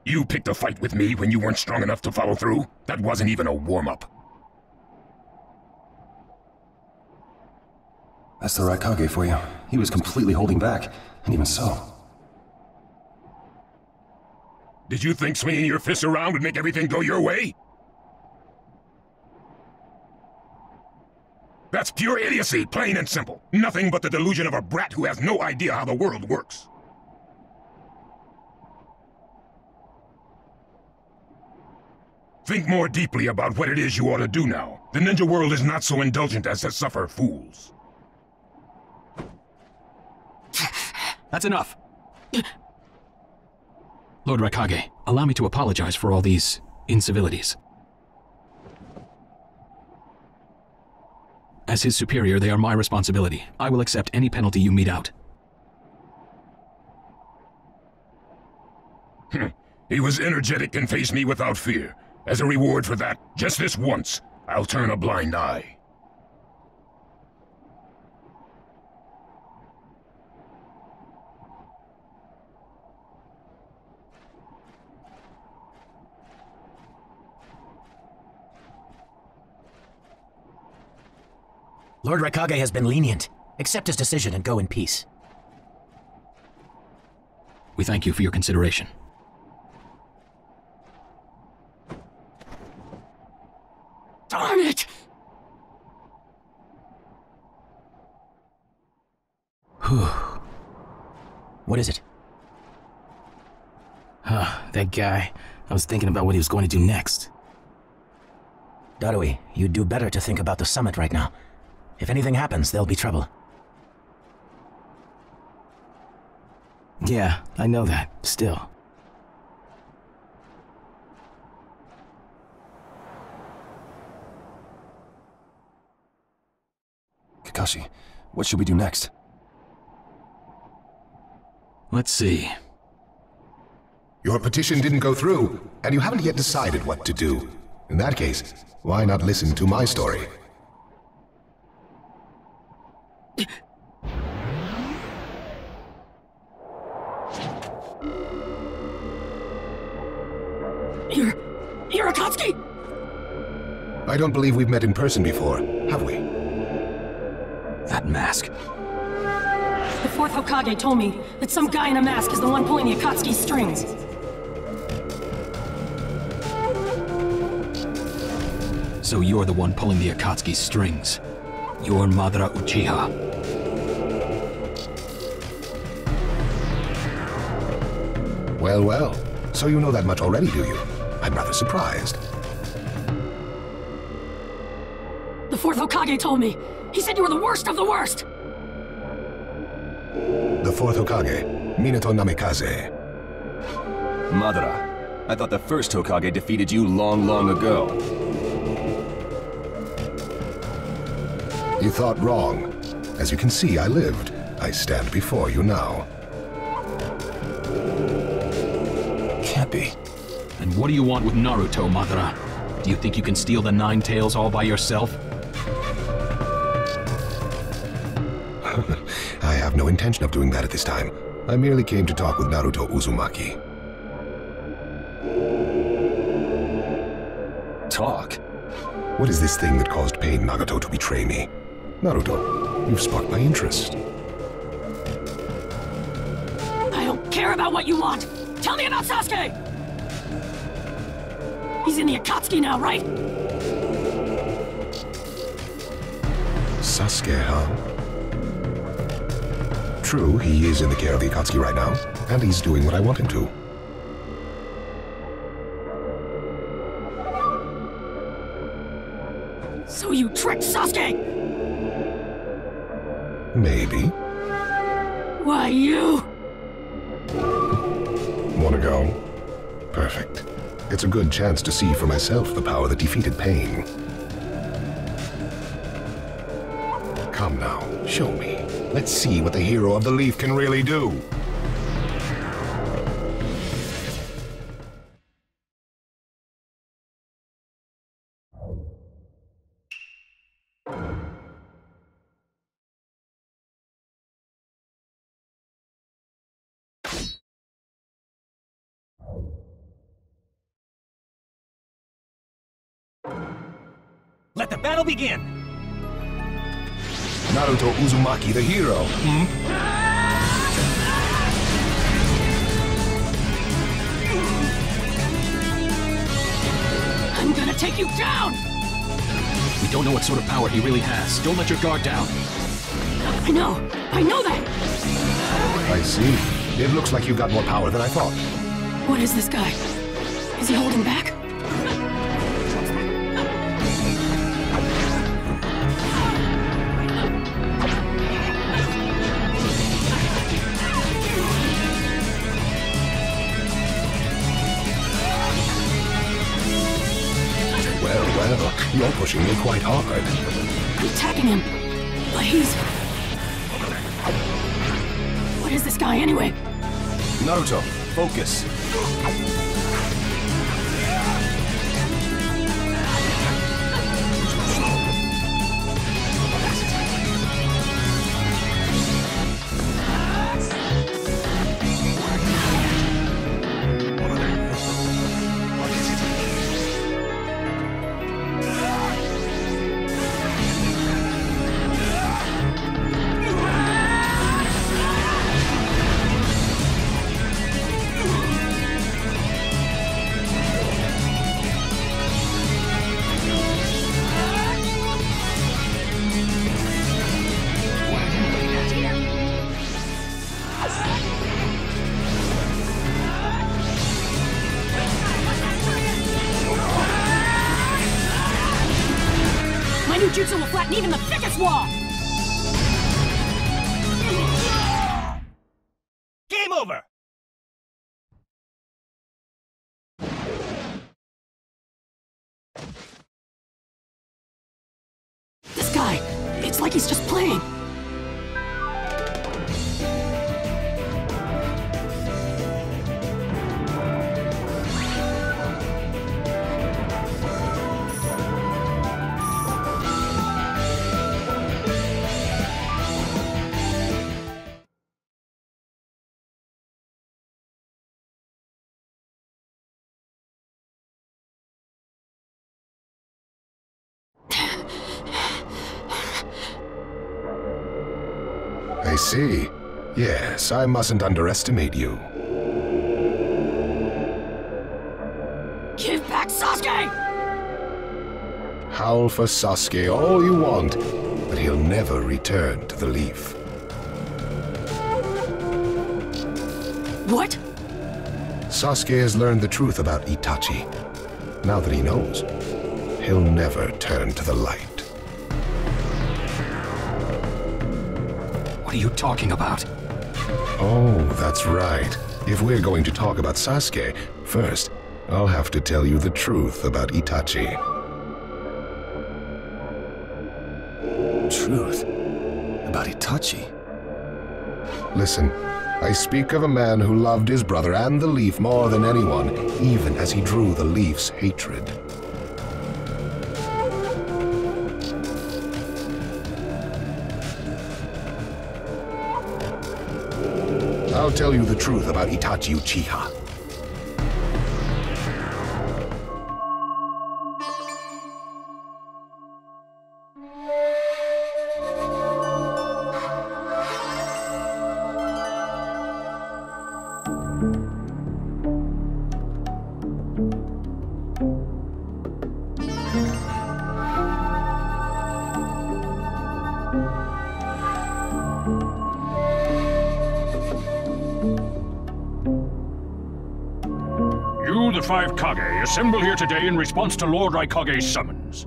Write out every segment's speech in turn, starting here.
You picked a fight with me when you weren't strong enough to follow through? That wasn't even a warm-up. That's the right Kage for you. He was completely holding back, and even so. Did you think swinging your fists around would make everything go your way? That's pure idiocy, plain and simple. Nothing but the delusion of a brat who has no idea how the world works. Think more deeply about what it is you ought to do now. The ninja world is not so indulgent as to suffer fools. That's enough. Lord Raikage, allow me to apologize for all these incivilities. As his superior, they are my responsibility. I will accept any penalty you mete out. He was energetic and faced me without fear. As a reward for that, just this once, I'll turn a blind eye. Lord Raikage has been lenient. Accept his decision and go in peace. We thank you for your consideration. Darn it! What is it? That guy. I was thinking about what he was going to do next. Darui, you'd do better to think about the summit right now. If anything happens, there'll be trouble. Yeah, I know that. Still. Kakashi, what should we do next? Let's see. Your petition didn't go through, and you haven't yet decided what to do. In that case, why not listen to my story? You're Akatsuki? I don't believe we've met in person before, have we? That mask. The fourth Hokage told me that some guy in a mask is the one pulling the Akatsuki strings. So you're the one pulling the Akatsuki strings. You're Madara Uchiha. Well, well. So you know that much already, do you? I'm rather surprised. The fourth Hokage told me. He said you were the worst of the worst! The fourth Hokage, Minato Namikaze. Madara, I thought the first Hokage defeated you long, long ago. You thought wrong. As you can see, I lived. I stand before you now. Can't be. And what do you want with Naruto, Madara? Do you think you can steal the Nine Tails all by yourself? I have no intention of doing that at this time. I merely came to talk with Naruto Uzumaki. Talk? What is this thing that caused Pain Nagato to betray me? Naruto, you've sparked my interest. I don't care about what you want! Tell me about Sasuke! He's in the Akatsuki now, right? Sasuke, huh? True, he is in the care of the Akatsuki right now, and he's doing what I want him to. So you tricked Sasuke! Maybe. Why, you... Wanna go? Perfect. It's a good chance to see for myself the power that defeated Pain. Come now, show me. Let's see what the hero of the leaf can really do. Let the battle begin! Naruto Uzumaki, the hero. I'm gonna take you down! We don't know what sort of power he really has. Don't let your guard down. I know that! I see. It looks like you've got more power than I thought. What is this guy? Is he holding back? Well, you're pushing me quite hard. I'm attacking him, but he's... What is this guy anyway? Naruto, focus. My new jutsu will flatten even the thickest wall! Game over! This guy, it's like he's just playing. I see. Yes, I mustn't underestimate you. Give back Sasuke! Howl for Sasuke all you want, but he'll never return to the leaf. What? Sasuke has learned the truth about Itachi. Now that he knows, he'll never turn to the light. What are you talking about? Oh, that's right. If we're going to talk about Sasuke, first, I'll have to tell you the truth about Itachi. Truth? About Itachi? Listen, I speak of a man who loved his brother and the leaf more than anyone, even as he drew the leaf's hatred. I'll tell you the truth about Itachi Uchiha. You, the five Kage, assemble here today in response to Lord Raikage's summons.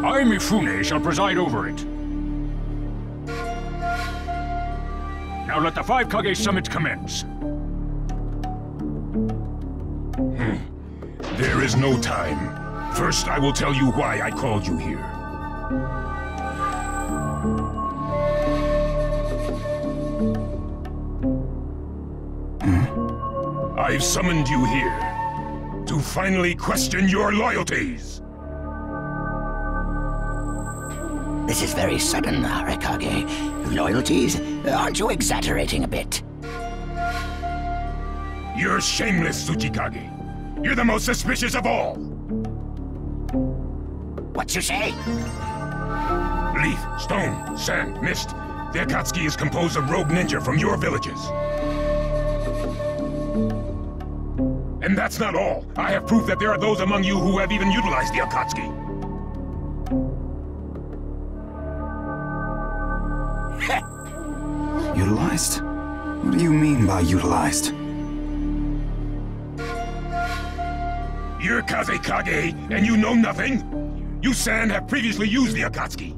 I, Mifune, shall preside over it. Now let the five Kage summit commence. There is no time. First, I will tell you why I called you here. I've summoned you here to finally question your loyalties. This is very sudden, Raikage. Loyalties? Aren't you exaggerating a bit? You're shameless, Tsuchikage. You're the most suspicious of all. What you say? Leaf, stone, sand, mist. The Akatsuki is composed of rogue ninja from your villages. And that's not all. I have proof that there are those among you who have even utilized the Akatsuki. Utilized? What do you mean by utilized? You're Kazekage, and you know nothing? You Sand have previously used the Akatsuki.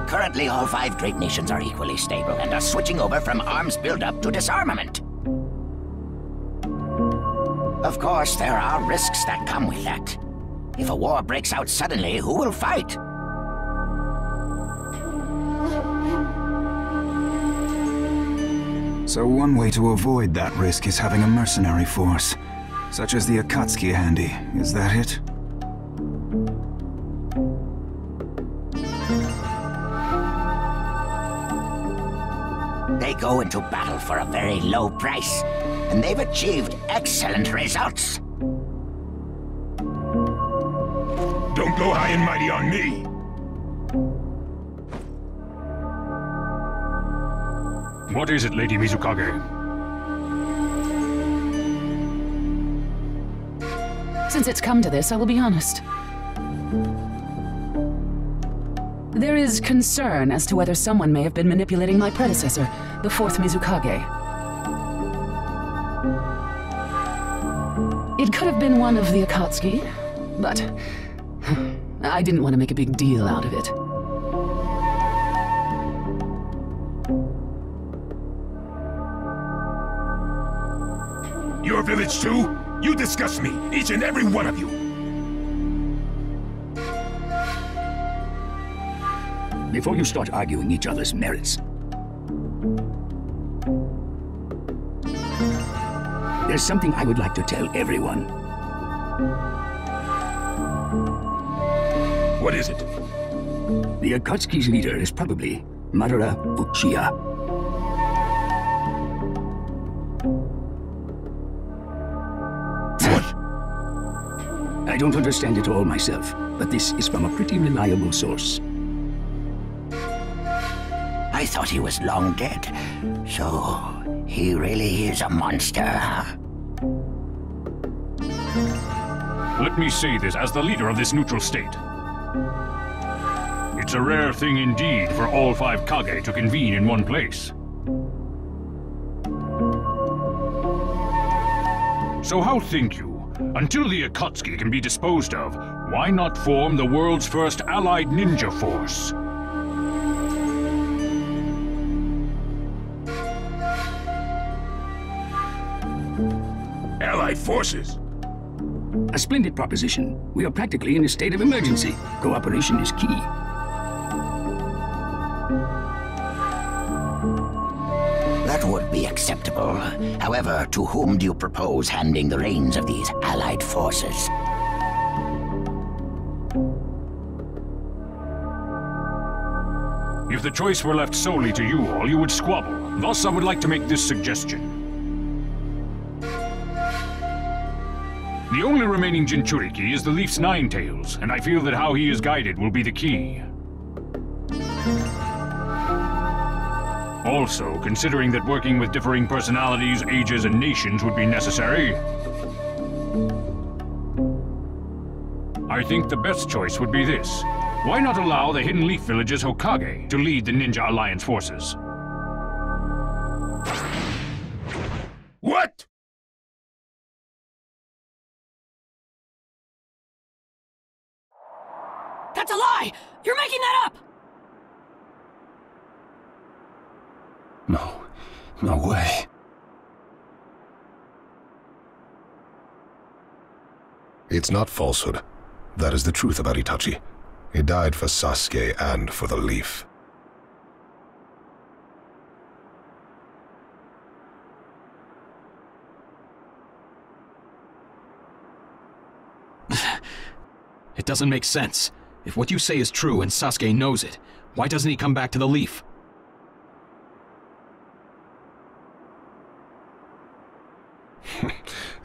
Currently, all 5 great nations are equally stable and are switching over from arms buildup to disarmament. Of course, there are risks that come with that. If a war breaks out suddenly, who will fight? So one way to avoid that risk is having a mercenary force, such as the Akatsuki handy. Is that it? They go into battle for a very low price, and they've achieved excellent results. Don't go high and mighty on me. What is it, Lady Mizukage? Since it's come to this, I will be honest. There is concern as to whether someone may have been manipulating my predecessor, the 4th Mizukage. It could have been one of the Akatsuki, but I didn't want to make a big deal out of it. Your village too? You disgust me, each and every one of you. Before you start arguing each other's merits, there's something I would like to tell everyone. What is it? The Akatsuki's leader is probably Madara Uchiha. I don't understand it all myself, but this is from a pretty reliable source. I thought he was long dead. So, he really is a monster, huh? Let me say this as the leader of this neutral state. It's a rare thing indeed for all 5 Kage to convene in one place. So how think you? Until the Akatsuki can be disposed of, why not form the world's first allied ninja force? Allied forces? A splendid proposition. We are practically in a state of emergency. Cooperation is key. That would be acceptable. However, to whom do you propose handing the reins of these allied forces? If the choice were left solely to you all, you would squabble. Thus, I would like to make this suggestion. The only remaining Jinchuriki is the Leaf's 9 tails, and I feel that how he is guided will be the key. Also, considering that working with differing personalities, ages, and nations would be necessary, I think the best choice would be this. Why not allow the Hidden Leaf Village's Hokage to lead the Ninja Alliance forces? What? That's a lie! You're making that up! No. No way. It's not falsehood. That is the truth about Itachi. He died for Sasuke and for the Leaf. It doesn't make sense. If what you say is true and Sasuke knows it, why doesn't he come back to the Leaf?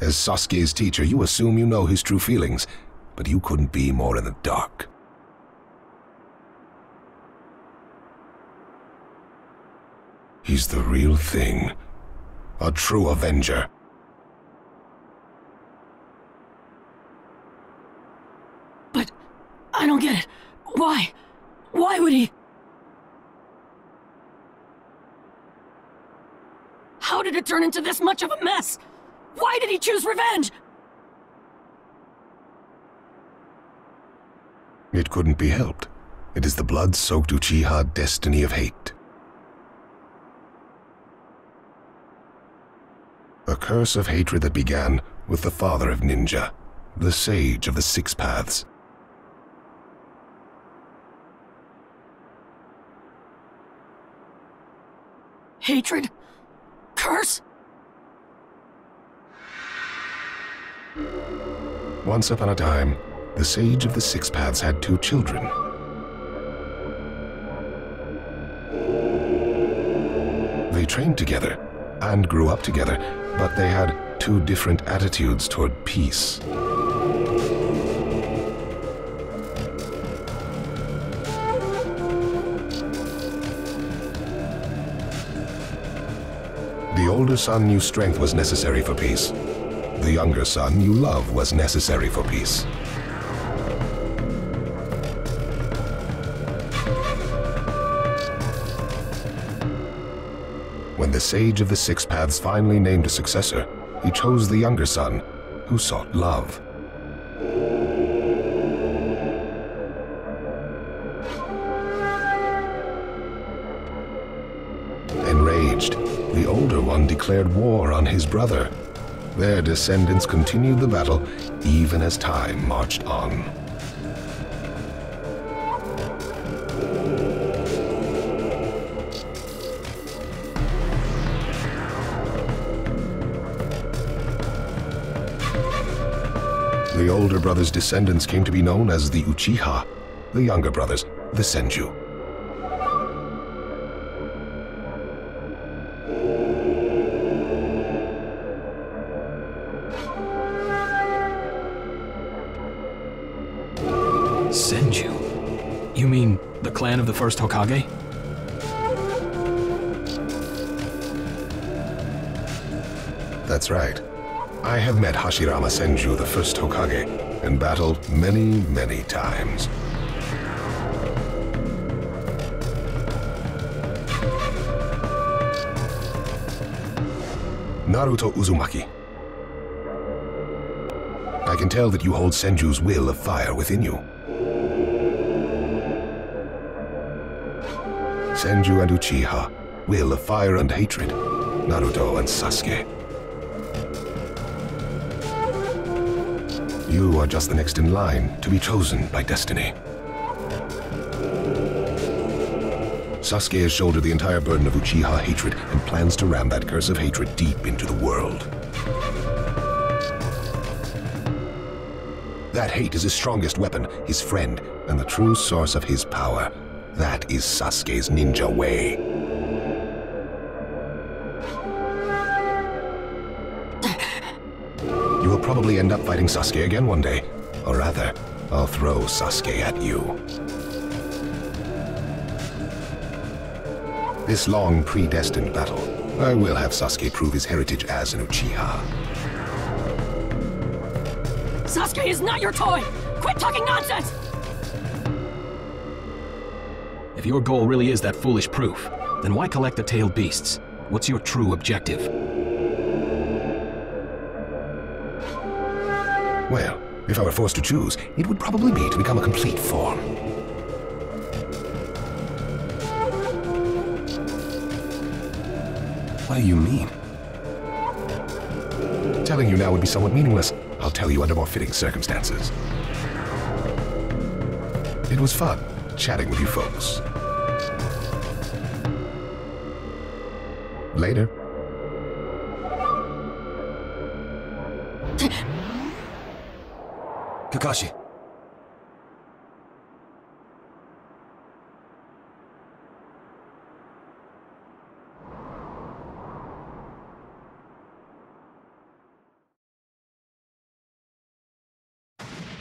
As Sasuke's teacher, you assume you know his true feelings, but you couldn't be more in the dark. He's the real thing. A true avenger. But I don't get it. Why? Why would he? How did it turn into this much of a mess? Why did he choose revenge? It couldn't be helped. It is the blood-soaked Uchiha destiny of hate. A curse of hatred that began with the father of ninja, the sage of the Six Paths. Hatred? Curse? Once upon a time, the sage of the Six Paths had 2 children. They trained together and grew up together, but they had 2 different attitudes toward peace. The older son knew strength was necessary for peace. The younger son knew love was necessary for peace. When the sage of the Six Paths finally named a successor, he chose the younger son, who sought love. Enraged, the older one declared war on his brother. Their descendants continued the battle even as time marched on. The older brother's descendants came to be known as the Uchiha, the younger brothers, the Senju. Senju? You mean the clan of the first Hokage? That's right. I have met Hashirama Senju, the first Hokage, and battled many, many times. Naruto Uzumaki. I can tell that you hold Senju's will of fire within you. Senju and Uchiha, will of fire and hatred. Naruto and Sasuke. You are just the next in line to be chosen by destiny. Sasuke has shouldered the entire burden of Uchiha hatred and plans to ram that curse of hatred deep into the world. That hate is his strongest weapon, his friend, and the true source of his power. That is Sasuke's ninja way. You will probably end up fighting Sasuke again one day. Or rather, I'll throw Sasuke at you. This long, predestined battle, I will have Sasuke prove his heritage as an Uchiha. Sasuke is not your toy! Quit talking nonsense! If your goal really is that foolish proof, then why collect the tailed beasts? What's your true objective? Well, if I were forced to choose, it would probably be to become a complete form. What do you mean? Telling you now would be somewhat meaningless. I'll tell you under more fitting circumstances. It was fun chatting with you folks. Later. Kakashi.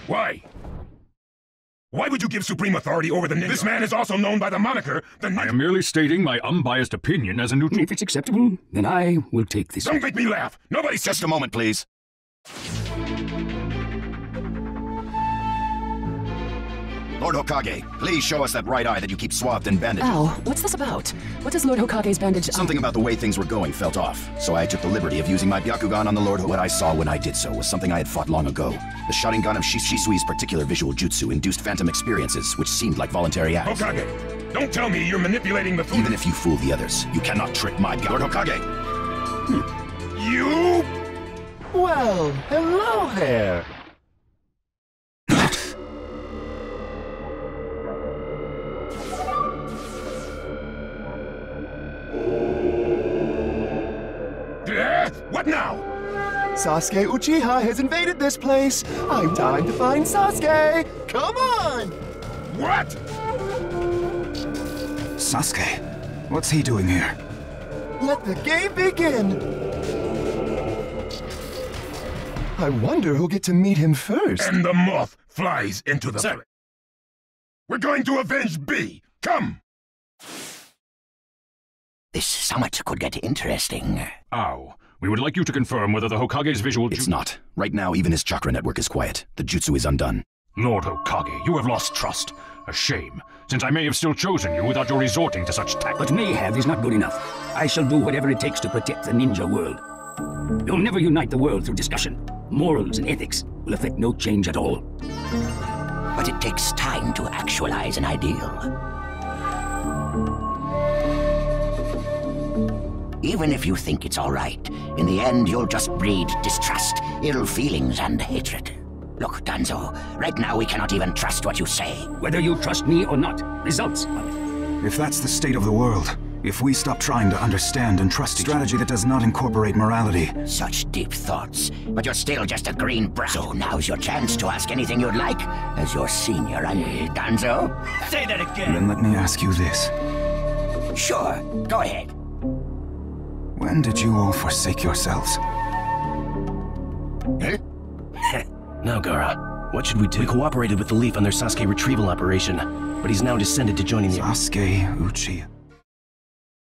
Why? Why would you give supreme authority over the ninja? This man is also known by the moniker, the ninja. I am merely stating my unbiased opinion as a neutral... If it's acceptable, then I will take this. Don't make me laugh! Nobody says... Just a moment, please. Lord Hokage, please show us that right eye that you keep swathed in bandages. Ow, what's this about? What does Lord Hokage's bandage... Something about the way things were going felt off, so I took the liberty of using my Byakugan on the Lord. What I saw when I did so was something I had fought long ago. The Sharingan of Shisui's particular visual jutsu induced phantom experiences, which seemed like voluntary acts. Hokage, don't tell me you're manipulating the food. Even if you fool the others, you cannot trick my Lord Hokage. You... Well, hello there. What now? Sasuke Uchiha has invaded this place. I'm time to find Sasuke. Come on! What? Sasuke? What's he doing here? Let the game begin. I wonder who'll get to meet him first. And the moth flies into the... Sir. We're going to avenge B. Come! This summit could get interesting. Ow. We would like you to confirm whether the Hokage's visual... It's not. Right now, even his chakra network is quiet. The jutsu is undone. Lord Hokage, you have lost trust. A shame, since I may have still chosen you without your resorting to such tactics. But may have is not good enough. I shall do whatever it takes to protect the ninja world. You'll never unite the world through discussion. Morals and ethics will affect no change at all. But it takes time to actualize an ideal. Even if you think it's all right, in the end you'll just breed distrust, ill feelings, and hatred. Look, Danzo, right now we cannot even trust what you say. Whether you trust me or not, results of it. If that's the state of the world, if we stop trying to understand and trust each strategy that does not incorporate morality... Such deep thoughts, but you're still just a green brat. So now's your chance to ask anything you'd like, as your senior, Danzo. Say that again! Then let me ask you this. Sure, go ahead. When did you all forsake yourselves? Now, Gaara, what should we do? We cooperated with the Leaf on their Sasuke retrieval operation, but he's now descended to joining the... Sasuke Uchiha...